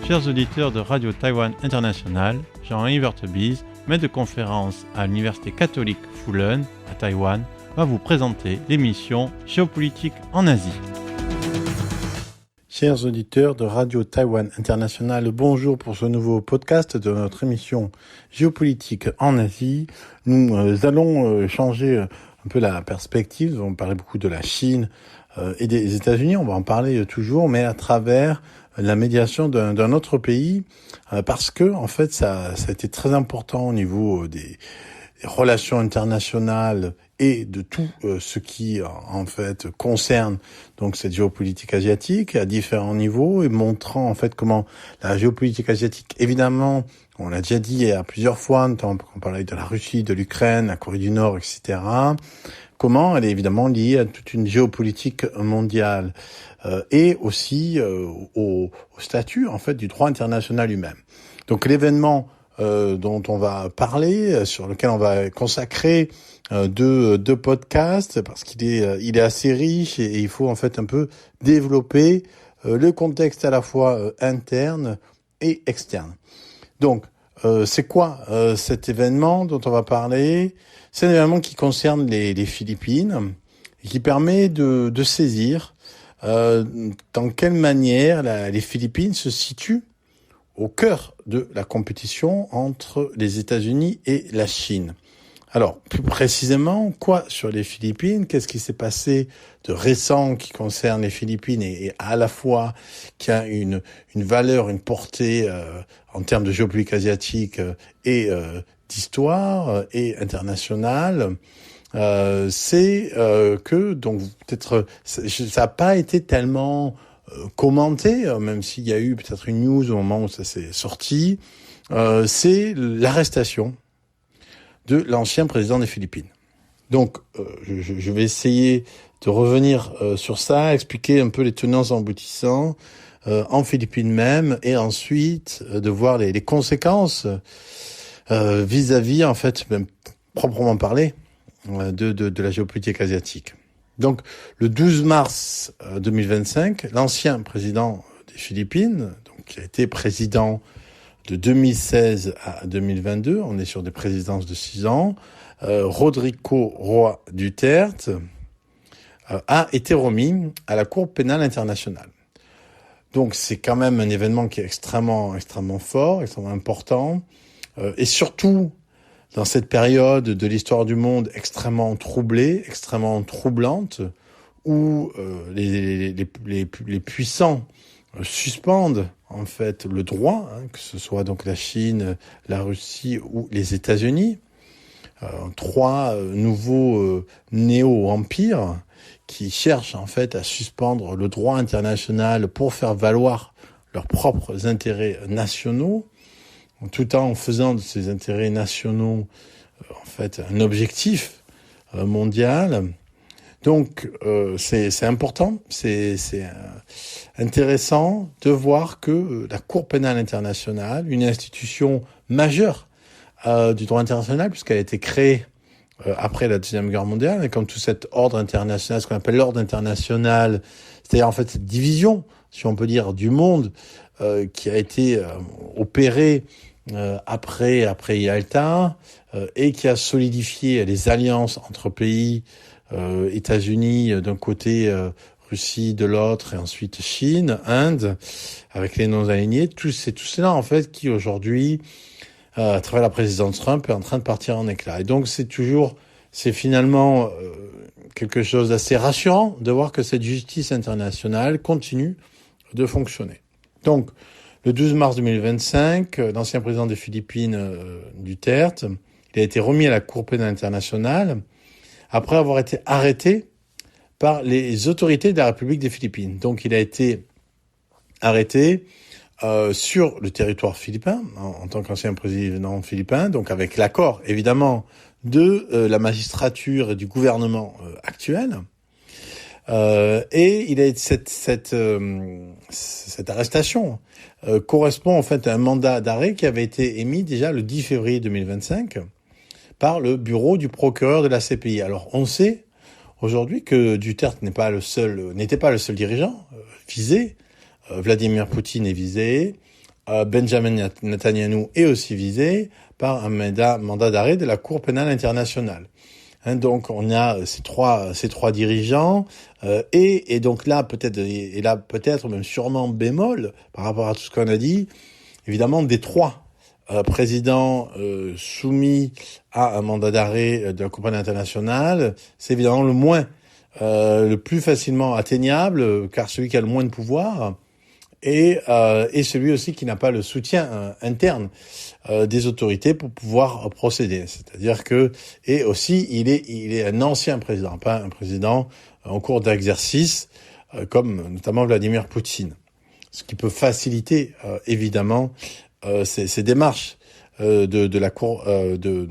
Chers auditeurs de Radio Taïwan International, Jean-Yves Vertebise, maître de conférence à l'Université catholique Fulun à Taïwan, va vous présenter l'émission Géopolitique en Asie. Chers auditeurs de Radio Taïwan International, bonjour pour ce nouveau podcast de notre émission Géopolitique en Asie. Nous allons changer un peu la perspective. On parlait beaucoup de la Chine et des États-Unis. On va en parler toujours, mais à travers la médiation d'un autre pays, parce que en fait ça a été très important au niveau des relations internationales et de tout ce qui en fait concerne donc cette géopolitique asiatique à différents niveaux, et montrant en fait comment la géopolitique asiatique, évidemment, on l'a déjà dit à plusieurs fois, notamment quand on parlait de la Russie, de l'Ukraine, la Corée du Nord, etc., comment elle est évidemment liée à toute une géopolitique mondiale et aussi au statut en fait du droit international lui-même. Donc l'événement dont on va parler, sur lequel on va consacrer deux podcasts, parce qu'il est assez riche et il faut en fait un peu développer le contexte à la fois interne et externe. Donc c'est quoi cet événement dont on va parler? C'est un événement qui concerne les Philippines et qui permet de saisir dans quelle manière les Philippines se situent au cœur de la compétition entre les États-Unis et la Chine. Alors, plus précisément, quoi sur les Philippines? Qu'est-ce qui s'est passé de récent qui concerne les Philippines et à la fois qui a une valeur, une portée en termes de géopolitique asiatique et d'histoire et internationale? C'est que donc peut-être ça n'a pas été tellement commenté, même s'il y a eu peut-être une news au moment où ça s'est sorti, c'est l'arrestation de l'ancien président des Philippines. Donc, je vais essayer de revenir sur ça, expliquer un peu les tenants aboutissants en Philippines même, et ensuite de voir les conséquences vis-à-vis, en fait, même proprement parler, de la géopolitique asiatique. Donc, le 12 mars 2025, l'ancien président des Philippines, donc qui a été président de 2016 à 2022, on est sur des présidences de 6 ans, Rodrigo Roa Duterte a été remis à la Cour pénale internationale. Donc, c'est quand même un événement qui est extrêmement fort, extrêmement important, et surtout dans cette période de l'histoire du monde extrêmement troublée, extrêmement troublante, où les puissants suspendent en fait le droit, que ce soit donc la Chine, la Russie ou les États-Unis, trois nouveaux néo-empires qui cherchent en fait à suspendre le droit international pour faire valoir leurs propres intérêts nationaux, tout en faisant de ces intérêts nationaux en fait un objectif mondial. Donc c'est important, c'est intéressant de voir que la Cour pénale internationale, une institution majeure du droit international, puisqu'elle a été créée après la Deuxième Guerre mondiale, et comme tout cet ordre international, ce qu'on appelle l'ordre international, c'est-à-dire en fait cette division, si on peut dire, du monde qui a été opérée après Yalta et qui a solidifié les alliances entre pays, États-Unis d'un côté, Russie de l'autre, et ensuite Chine, Inde, avec les non-alignés. Tout cela en fait qui aujourd'hui, à travers la présidence Trump, est en train de partir en éclats. Et donc c'est finalement quelque chose d'assez rassurant de voir que cette justice internationale continue de fonctionner. Donc, le 12 mars 2025, l'ancien président des Philippines, Duterte, il a été remis à la Cour pénale internationale après avoir été arrêté par les autorités de la République des Philippines. Donc, il a été arrêté sur le territoire philippin en tant qu'ancien président philippin, donc avec l'accord évidemment de la magistrature et du gouvernement actuel. Et il a cette arrestation correspond en fait à un mandat d'arrêt qui avait été émis déjà le 10 février 2025 par le bureau du procureur de la CPI. Alors on sait aujourd'hui que Duterte n'était pas le seul dirigeant visé. Vladimir Poutine est visé, Benjamin Netanyahou est aussi visé par un mandat d'arrêt de la Cour pénale internationale. Donc on a ces trois dirigeants et donc là peut-être même sûrement bémol par rapport à tout ce qu'on a dit, évidemment des trois présidents soumis à un mandat d'arrêt de la Cour pénale internationale, c'est évidemment le plus facilement atteignable car celui qui a le moins de pouvoir et celui aussi qui n'a pas le soutien interne des autorités pour pouvoir procéder. C'est-à-dire que et aussi il est un ancien président, pas un président en cours d'exercice comme notamment Vladimir Poutine, ce qui peut faciliter évidemment ces démarches de la Cour de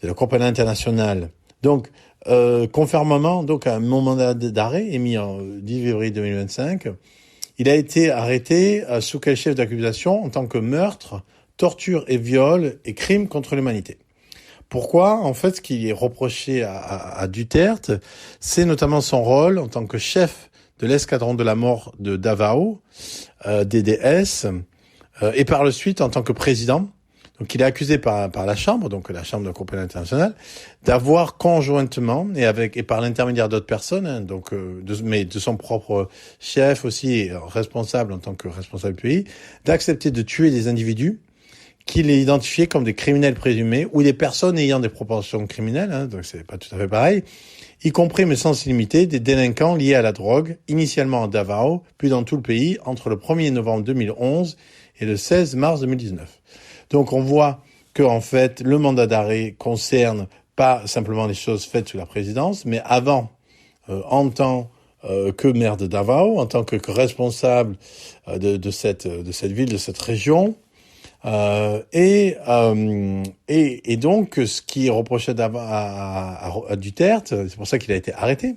la Cour pénale internationale. Donc conformément donc à mon mandat d'arrêt émis en 10 février 2025, il a été arrêté sous quel chef d'accusation en tant que meurtre, torture et viol et crime contre l'humanité. Pourquoi ? En fait, ce qui est reproché à Duterte, c'est notamment son rôle en tant que chef de l'escadron de la mort de Davao, DDS, et par la suite en tant que président. Donc il est accusé par la Chambre, donc la Chambre de la Cour pénale internationale, d'avoir conjointement et par l'intermédiaire d'autres personnes, mais de son propre chef aussi, responsable en tant que responsable du pays, d'accepter de tuer des individus qu'il est identifié comme des criminels présumés ou des personnes ayant des propensions criminelles, donc c'est pas tout à fait pareil, y compris mais sans limiter des délinquants liés à la drogue, initialement à Davao, puis dans tout le pays, entre le 1er novembre 2011 et le 16 mars 2019. Donc on voit que en fait le mandat d'arrêt concerne pas simplement les choses faites sous la présidence, mais avant, en tant que maire de Davao, en tant que responsable de cette ville, de cette région, et donc ce qui est reproché à Duterte, c'est pour ça qu'il a été arrêté,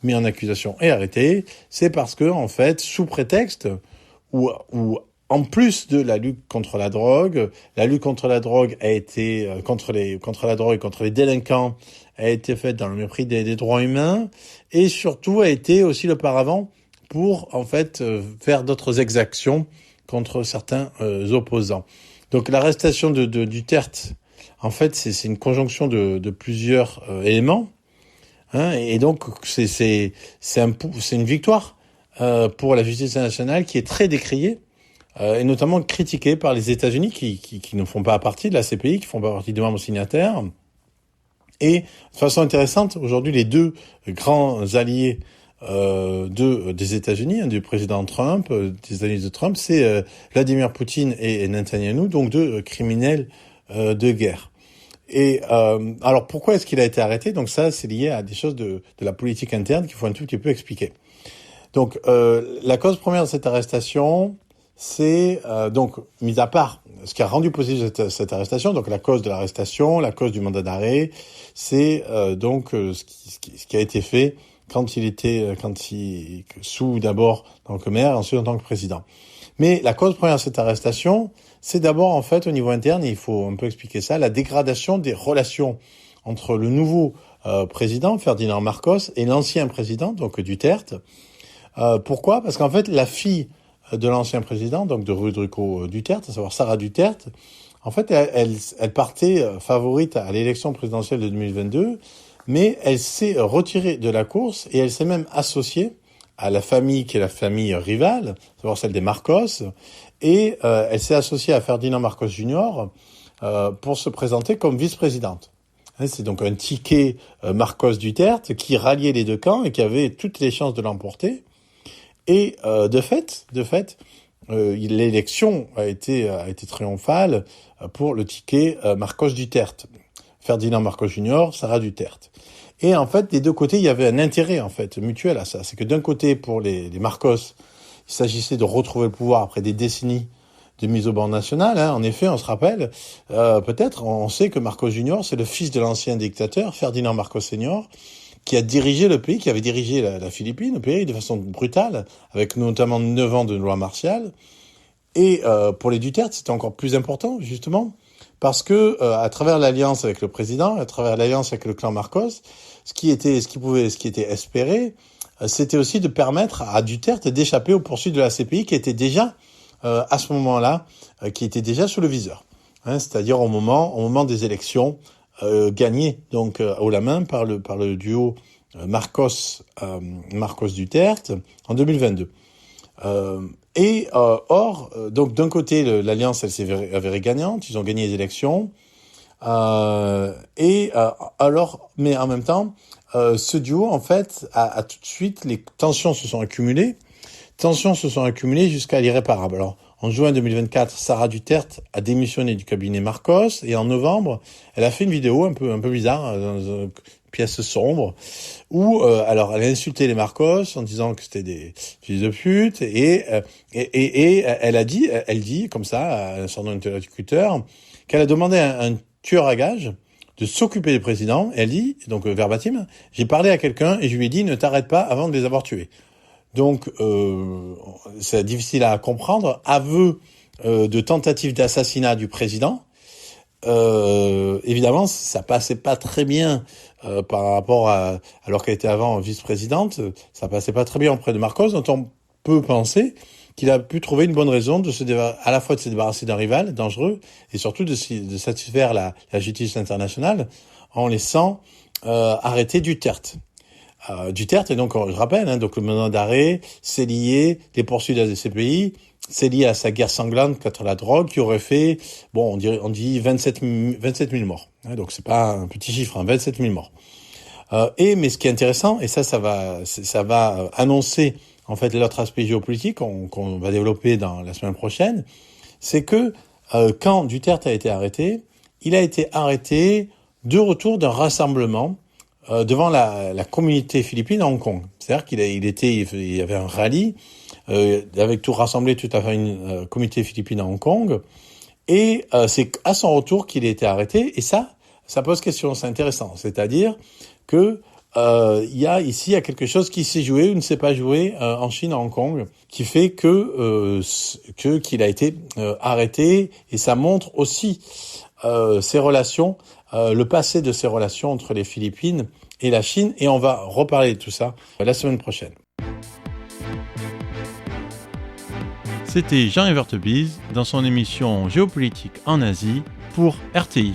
mis en accusation et arrêté, c'est parce que en fait sous prétexte ou en plus de la lutte contre la drogue a été contre la drogue et contre les délinquants a été faite dans le mépris des droits humains et surtout a été aussi le paravent pour en fait faire d'autres exactions contre certains opposants. Donc l'arrestation de Duterte, en fait, c'est une conjonction de plusieurs éléments, et donc c'est une victoire pour la justice internationale qui est très décriée. Et notamment critiqué par les États-Unis qui ne font pas partie de la CPI, qui font pas partie des membres signataires. Et de façon intéressante, aujourd'hui, les deux grands alliés des États-Unis, du président Trump, des alliés de Trump, c'est Vladimir Poutine et Netanyahou, donc deux criminels de guerre. Et alors pourquoi est-ce qu'il a été arrêté ? Donc ça, c'est lié à des choses de la politique interne qu'il faut un tout petit peu expliquer. Donc la cause première de cette arrestation, c'est donc, mis à part ce qui a rendu possible cette arrestation, donc la cause de l'arrestation, la cause du mandat d'arrêt, c'est donc ce qui a été fait quand il sous d'abord en tant que maire, ensuite en tant que président. Mais la cause première de cette arrestation, c'est d'abord en fait au niveau interne, il faut un peu expliquer ça, la dégradation des relations entre le nouveau président Ferdinand Marcos et l'ancien président, donc Duterte. Pourquoi ? Parce qu'en fait la fille de l'ancien président, donc de Rodrigo Duterte, à savoir Sara Duterte, en fait, elle partait favorite à l'élection présidentielle de 2022, mais elle s'est retirée de la course et elle s'est même associée à la famille qui est la famille rivale, à savoir celle des Marcos, et elle s'est associée à Ferdinand Marcos Jr. Pour se présenter comme vice-présidente. C'est donc un ticket Marcos Duterte qui ralliait les deux camps et qui avait toutes les chances de l'emporter. Et de fait, l'élection a été triomphale pour le ticket Marcos Duterte, Ferdinand Marcos Jr., Sara Duterte. Et en fait, des deux côtés, il y avait un intérêt en fait mutuel à ça. C'est que d'un côté, pour les Marcos, il s'agissait de retrouver le pouvoir après des décennies de mise au ban national. En effet, on se rappelle, peut-être, on sait que Marcos Jr., c'est le fils de l'ancien dictateur Ferdinand Marcos Sr., qui a dirigé le pays, qui avait dirigé la Philippine, le pays, de façon brutale, avec notamment 9 ans de loi martiale. Et pour les Duterte, c'était encore plus important, justement, parce que à travers l'alliance avec le président, à travers l'alliance avec le clan Marcos, ce qui était espéré, c'était aussi de permettre à Duterte d'échapper aux poursuites de la CPI, qui était déjà à ce moment-là, qui était déjà sous le viseur. C'est-à-dire au moment des élections gagnées donc haut la main par le duo Marcos Duterte en 2022. Donc d'un côté l'alliance elle s'est avérée gagnante, ils ont gagné les élections. Mais en même temps, ce duo en fait a tout de suite les tensions se sont accumulées jusqu'à l'irréparable. Alors en juin 2024, Sarah Duterte a démissionné du cabinet Marcos et en novembre, elle a fait une vidéo un peu bizarre dans une pièce sombre où alors elle a insulté les Marcos en disant que c'était des fils de pute et elle dit comme ça à un certain interlocuteur qu'elle a demandé à un tueur à gages de s'occuper des présidents. Et elle dit, donc verbatim, j'ai parlé à quelqu'un et je lui ai dit ne t'arrête pas avant de les avoir tués. Donc, c'est difficile à comprendre. Aveu de tentative d'assassinat du président. Évidemment, ça passait pas très bien par rapport alors qu'elle était avant vice-présidente. Ça passait pas très bien auprès de Marcos, dont on peut penser qu'il a pu trouver une bonne raison à la fois de se débarrasser d'un rival dangereux et surtout de satisfaire la justice internationale en laissant arrêter Duterte. Duterte, et donc, je rappelle, donc le mandat d'arrêt, c'est lié, les poursuites à ces pays, c'est lié à sa guerre sanglante contre la drogue qui aurait fait, on dit 27 000 morts. Donc c'est pas un petit chiffre, 27 000 morts. Mais ce qui est intéressant, et ça va annoncer en fait l'autre aspect géopolitique qu'on va développer dans la semaine prochaine, c'est que quand Duterte a été arrêté, il a été arrêté de retour d'un rassemblement devant la communauté philippine à Hong Kong. C'est-à-dire il y avait un rallye avec tout rassemblé, tout à fait une communauté philippine à Hong Kong, et c'est à son retour qu'il a été arrêté. Et ça pose question, c'est intéressant. C'est-à-dire que il y a quelque chose qui s'est joué ou ne s'est pas joué en Chine, à Hong Kong, qui fait qu'il a été arrêté, et ça montre aussi ses relations, le passé de ces relations entre les Philippines et la Chine, et on va reparler de tout ça la semaine prochaine. C'était Jean Evertebise dans son émission Géopolitique en Asie pour RTI.